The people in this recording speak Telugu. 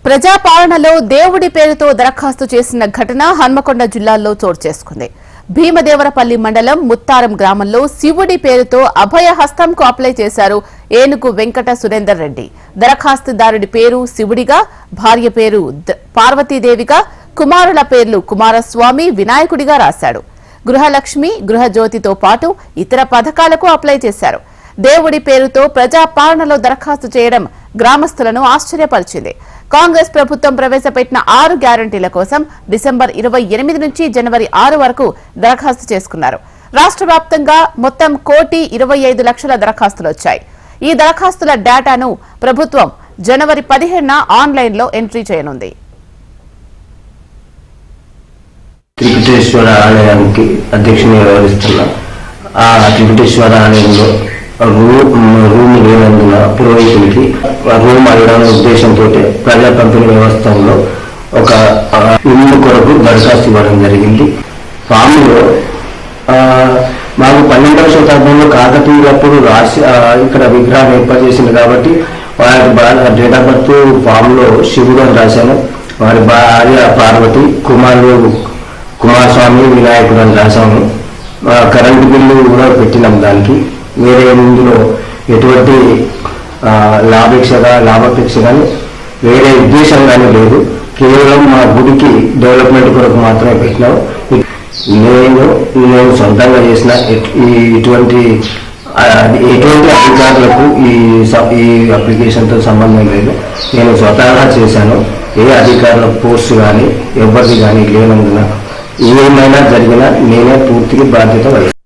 ప్రజాపాలనలో దేవుడి పేరుతో దరఖాస్తు చేసిన ఘటన హన్మకొండ జిల్లాలో చోటు చేసుకుంది. భీమదేవరపల్లి మండలం ముత్తారం గ్రామంలో శివుడి పేరుతో అభయ హస్తంకు అప్లై చేశారు ఏనుగు వెంకట సురేందర్ రెడ్డి. దరఖాస్తుదారుడి పేరు శివుడిగా, భార్య పేరు పార్వతీదేవిగా, కుమారుల పేర్లు కుమారస్వామి, వినాయకుడిగా రాశాడు. గృహలక్ష్మి, గృహజ్యోతితో పాటు ఇతర పథకాలకు అప్లై చేశారు. దేవుడి పేరుతో ప్రజాపాలనలో దరఖాస్తు చేయడం గ్రామస్తులను ఆశ్చర్యపరిచింది. కాంగ్రెస్ ప్రభుత్వం ప్రవేశపెట్టిన 6 గ్యారంటీల కోసం డిసెంబర్ 28 నుంచి జనవరి 6 వరకు దరఖాస్తు చేసుకున్నారు. రాష్ట్ర వ్యాప్తంగా మొత్తం 1,25,00,000 దరఖాస్తులు వచ్చాయి. ఈ దరఖాస్తుల డేటాను ప్రభుత్వం జనవరి 15న ఆన్లైన్లో ఎంట్రీ చేయనుంది. త్రిపుటేశ్వర ఆలయానికి అధ్యక్షునిగా వ్యవహరిస్తున్న ఆ త్రిపుటేశ్వర ఆలయంలో రూమ్ లేనందున పురోహితుడికి రూమ్ అడగడం ఉద్దేశంతో ప్రజా పంపిణీ వ్యవస్థలో ఒక ఇల్లు కొరకు దరఖాస్తు ఇవ్వడం జరిగింది. ఫామ్లో మాకు 12వ శతాబ్దంలో కాకతీయులప్పుడు ఇక్కడ విగ్రహాన్ని ఏర్పాటు చేసింది కాబట్టి వారి డేట్ ఆఫ్ బర్త్ ఫామ్లో శివుడు అని రాశాను. వారి భార్య పార్వతి, కుమారుడు కుమారస్వామి, వినాయకుడు అని రాశాము. కరెంటు బిల్లు కూడా పెట్టినాం. దానికి వేరే ఇందులో ఎటువంటి లాభాపేక్ష కానీ వేరే ఉద్దేశం కానీ లేదు. కేవలం మా గుడికి డెవలప్మెంట్ కొరకు మాత్రమే పెట్టినాం. నేను సొంతంగా చేసిన ఎటువంటి అధికారులకు ఈ అప్లికేషన్తో సంబంధం లేదు. నేను స్వతహాగా చేశాను. ఏ అధికారుల పోస్ట్ కానీ ఎవరిది కానీ లేనందున ఏమైనా జరిగినా నేనే పూర్తిగా బాధ్యత వహిస్తాను.